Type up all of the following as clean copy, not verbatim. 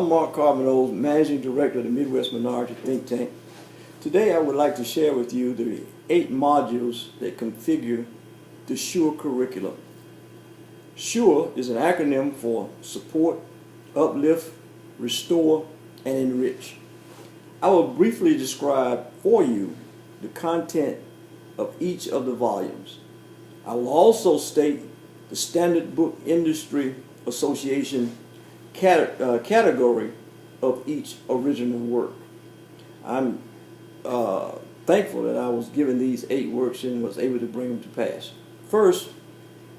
I'm Mark Carbonell, Managing Director of the Midwest Minority Think Tank. Today I would like to share with you the 8 modules that configure the S.U.R.E curriculum. S.U.R.E is an acronym for Support, Uplift, Restore, and Enrich. I will briefly describe for you the content of each of the volumes. I will also state the Standard Book Industry Association category of each original work. I'm thankful that I was given these 8 works and was able to bring them to pass. First,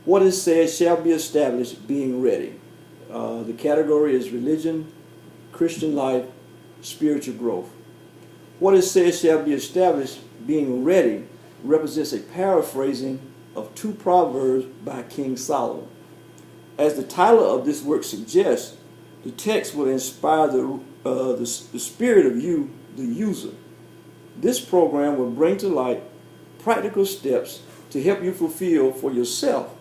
what is said shall be established, being ready. The category is religion, Christian life, spiritual growth. What is said shall be established, being ready, represents a paraphrasing of 2 proverbs by King Solomon. As the title of this work suggests, the text will inspire the spirit of you, the user. This program will bring to light practical steps to help you fulfill for yourself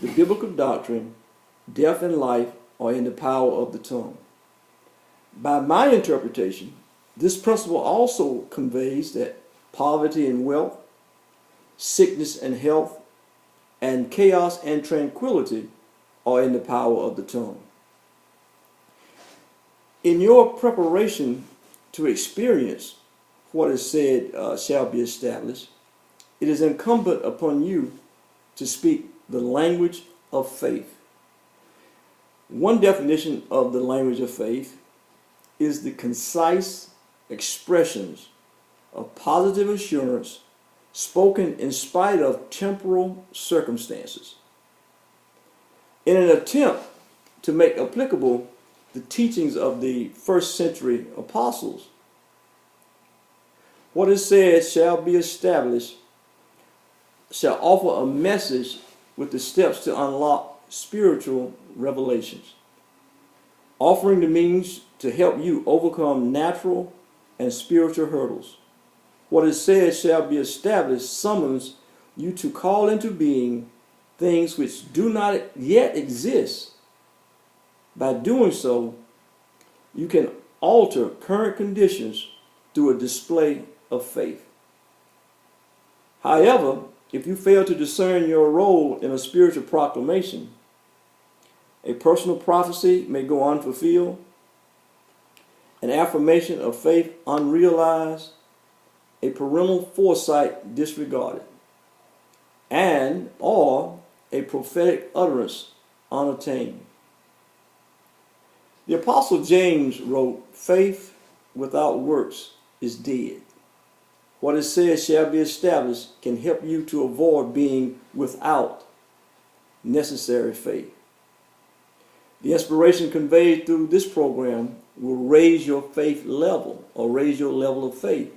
the biblical doctrine, death and life are in the power of the tongue. By my interpretation, this principle also conveys that poverty and wealth, sickness and health, and chaos and tranquility are in the power of the tongue. In your preparation to experience what is said shall be established, it is incumbent upon you to speak the language of faith. One definition of the language of faith is the concise expressions of positive assurance spoken in spite of temporal circumstances. In an attempt to make applicable the teachings of the first century apostles, what is said shall be established shall offer a message with the steps to unlock spiritual revelations, offering the means to help you overcome natural and spiritual hurdles. What is said shall be established summons you to call into being things which do not yet exist. By doing so, you can alter current conditions through a display of faith. However, if you fail to discern your role in a spiritual proclamation, a personal prophecy may go unfulfilled, an affirmation of faith unrealized, a parental foresight disregarded, or a prophetic utterance unattained. The Apostle James wrote, "Faith without works is dead." What is said shall be established can help you to avoid being without necessary faith. The inspiration conveyed through this program will raise your faith level, or raise your level of faith.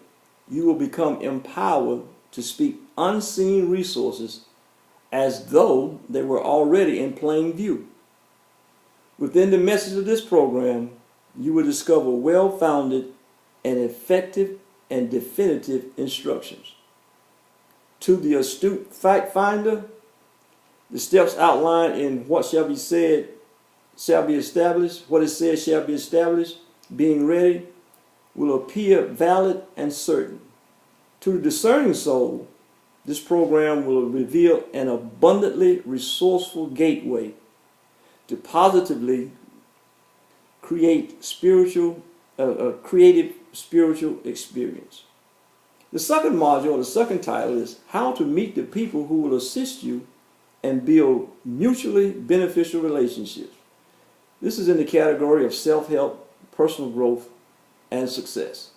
You will become empowered to speak unseen resources as though they were already in plain view. Within the message of this program, you will discover well-founded and effective and definitive instructions. To the astute fact finder, the steps outlined in what shall be said shall be established, what is said shall be established, being ready, will appear valid and certain. To the discerning soul, this program will reveal an abundantly resourceful gateway to positively create creative spiritual experience. The second module, or the second title, is How to Meet the People Who Will Assist You and Build Mutually Beneficial Relationships. This is in the category of self-help, personal growth, and success.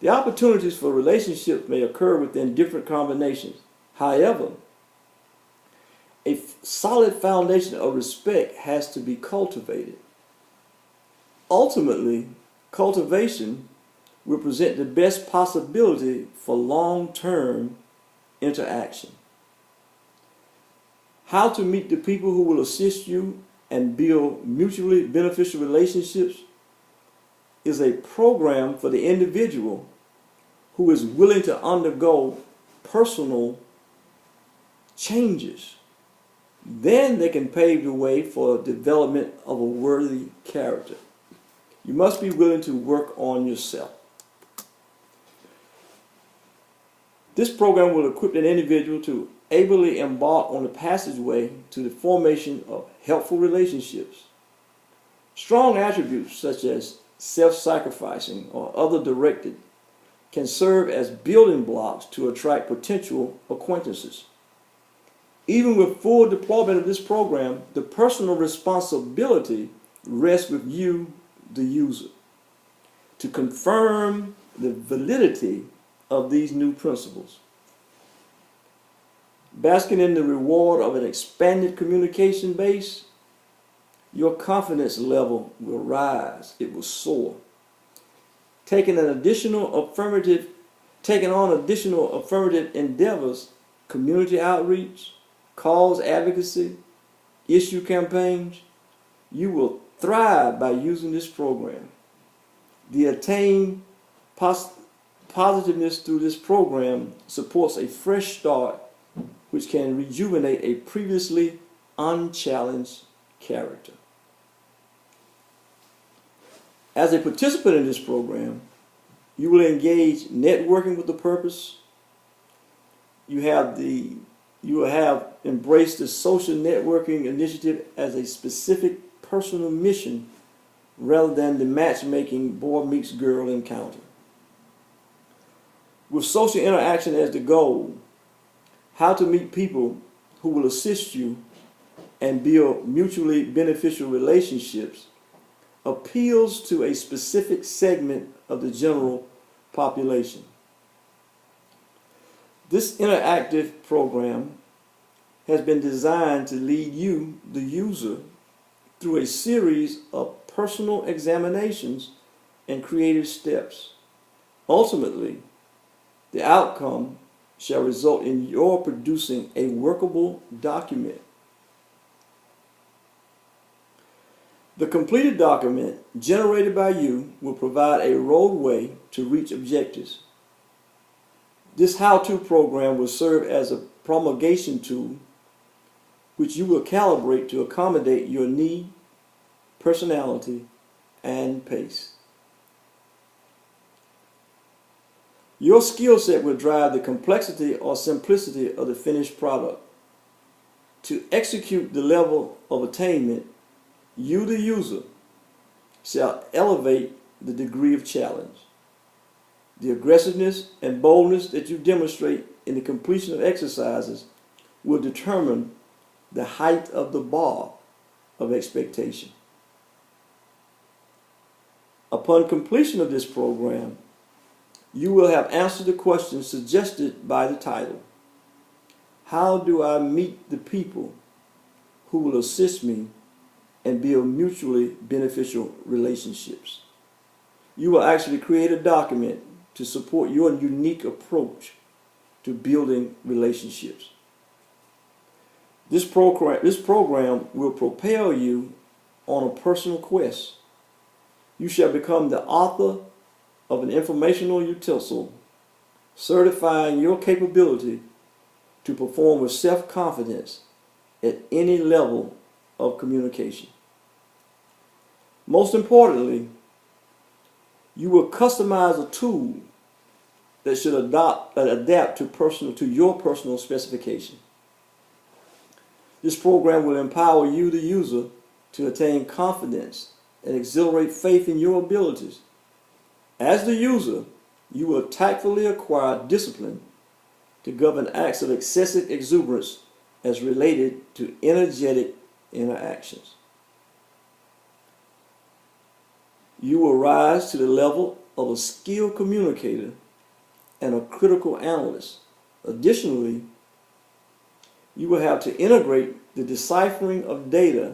The opportunities for relationships may occur within different combinations. However, a solid foundation of respect has to be cultivated. Ultimately, cultivation will present the best possibility for long-term interaction. How to meet the people who will assist you and build mutually beneficial relationships is a program for the individual who is willing to undergo personal changes. Then they can pave the way for development of a worthy character. You must be willing to work on yourself. This program will equip an individual to ably embark on the passageway to the formation of helpful relationships. Strong attributes such as self-sacrificing or other-directed can serve as building blocks to attract potential acquaintances. Even with full deployment of this program, the personal responsibility rests with you, the user, to confirm the validity of these new principles. Basking in the reward of an expanded communication base, your confidence level will rise, it will soar. Taking on additional affirmative endeavors, community outreach, cause advocacy, issue campaigns, you will thrive by using this program. The attained positiveness through this program supports a fresh start which can rejuvenate a previously unchallenged character. As a participant in this program, you will engage networking with a purpose. You will have embraced the social networking initiative as a specific personal mission rather than the matchmaking boy meets girl encounter. With social interaction as the goal, how to meet people who will assist you and build mutually beneficial relationships appeals to a specific segment of the general population. This interactive program has been designed to lead you, the user, through a series of personal examinations and creative steps. Ultimately, the outcome shall result in your producing a workable document. The completed document generated by you will provide a roadway to reach objectives. This how-to program will serve as a promulgation tool which you will calibrate to accommodate your need, personality, and pace. Your skill set will drive the complexity or simplicity of the finished product. To execute the level of attainment, you, the user, shall elevate the degree of challenge. The aggressiveness and boldness that you demonstrate in the completion of exercises will determine the height of the bar of expectation. Upon completion of this program, you will have answered the questions suggested by the title. How do I meet the people who will assist me and build mutually beneficial relationships? You will actually create a document to support your unique approach to building relationships. This program will propel you on a personal quest. You shall become the author of an informational utensil, certifying your capability to perform with self-confidence at any level of communication. Most importantly, you will customize a tool that should adapt to your personal specification. This program will empower you, the user, to attain confidence and exhilarate faith in your abilities. As the user, you will tactfully acquire discipline to govern acts of excessive exuberance as related to energetic interactions. You will rise to the level of a skilled communicator and a critical analyst. Additionally, you will have to integrate the deciphering of data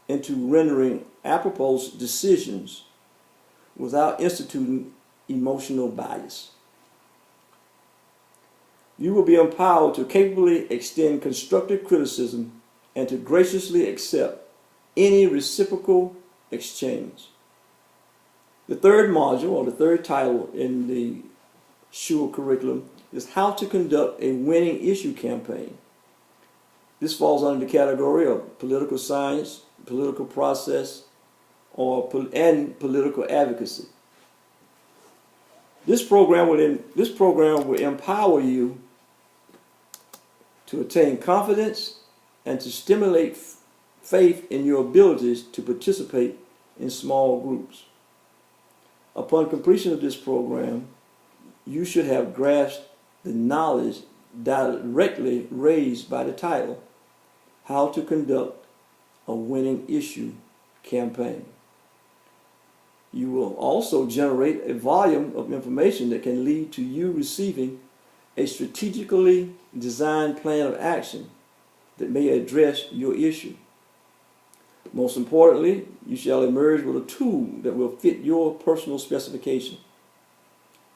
into rendering apropos decisions without instituting emotional bias. You will be empowered to capably extend constructive criticism and to graciously accept any reciprocal exchange. The third module, or the third title in the S.U.R.E curriculum, is How to Conduct a Winning Issue Campaign. This falls under the category of political science, political process, and political advocacy. This program will empower you to attain confidence and to stimulate faith in your abilities to participate in small groups. Upon completion of this program, you should have grasped the knowledge directly raised by the title, How to Conduct a Winning Issue Campaign. You will also generate a volume of information that can lead to you receiving a strategically designed plan of action that may address your issue. Most importantly, you shall emerge with a tool that will fit your personal specification.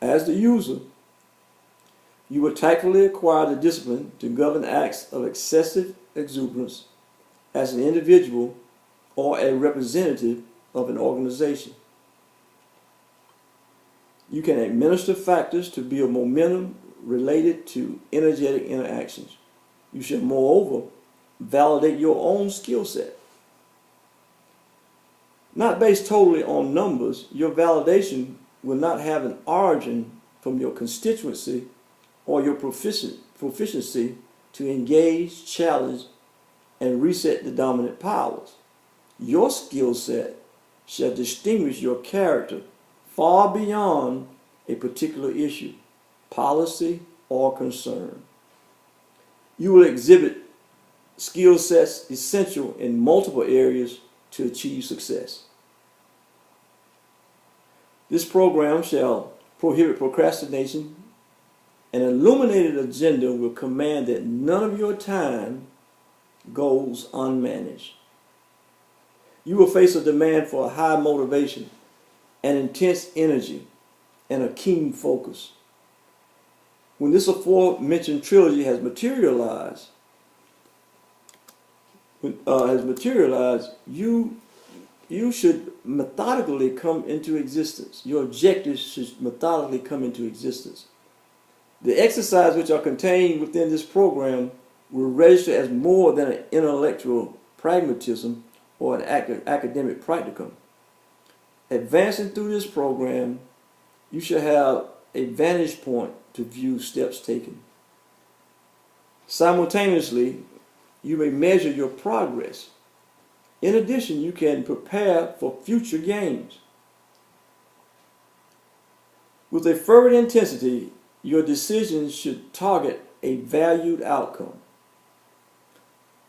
As the user, you will tactfully acquire the discipline to govern acts of excessive exuberance as an individual or a representative of an organization. You can administer factors to build momentum related to energetic interactions. You should, moreover, validate your own skill set. Not based totally on numbers, your validation will not have an origin from your constituency or your proficiency to engage, challenge, and reset the dominant powers. Your skill set shall distinguish your character far beyond a particular issue, policy, or concern. You will exhibit skill sets essential in multiple areas to achieve success. This program shall prohibit procrastination. An illuminated agenda will command that none of your time goes unmanaged. You will face a demand for a high motivation, an intense energy, and a keen focus. When this aforementioned trilogy has materialized, you should methodically come into existence. Your objectives should methodically come into existence. The exercises which are contained within this program will register as more than an intellectual pragmatism or an academic practicum. Advancing through this program, you shall have a vantage point to view steps taken. Simultaneously, you may measure your progress. In addition, you can prepare for future gains. With a fervent intensity, your decisions should target a valued outcome.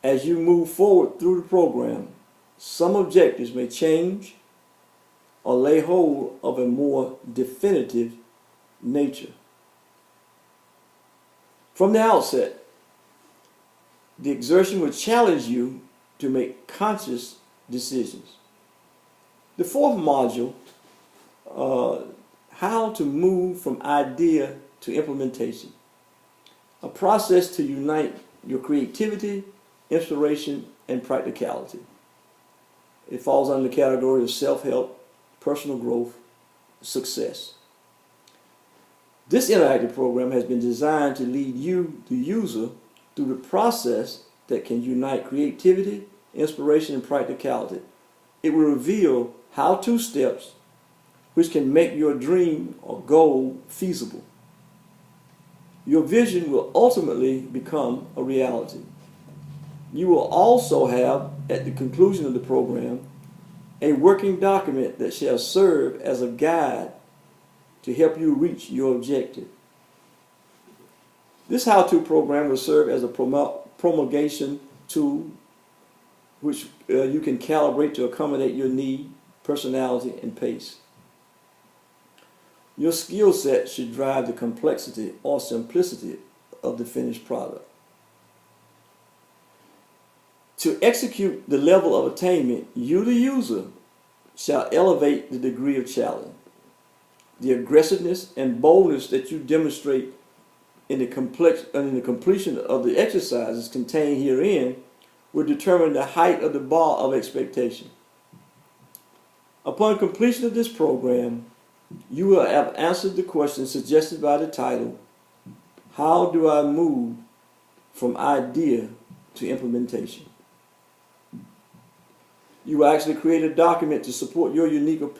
As you move forward through the program, some objectives may change or lay hold of a more definitive nature. From the outset, the exertion will challenge you to make conscious decisions. The fourth module, how to move from idea to implementation, a process to unite your creativity, inspiration, and practicality. It falls under the category of self-help, personal growth, success. This interactive program has been designed to lead you, the user, through the process that can unite creativity, inspiration, and practicality. It will reveal how-to steps which can make your dream or goal feasible. Your vision will ultimately become a reality. You will also have, at the conclusion of the program, a working document that shall serve as a guide to help you reach your objective. This how-to program will serve as a promulgation tool which you can calibrate to accommodate your need, personality, and pace. Your skill set should drive the complexity or simplicity of the finished product. To execute the level of attainment, you, the user, shall elevate the degree of challenge. The aggressiveness and boldness that you demonstrate in the completion of the exercises contained herein will determine the height of the bar of expectation. Upon completion of this program, you will have answered the question suggested by the title, How do I move from idea to implementation? You will actually create a document to support your unique opinion.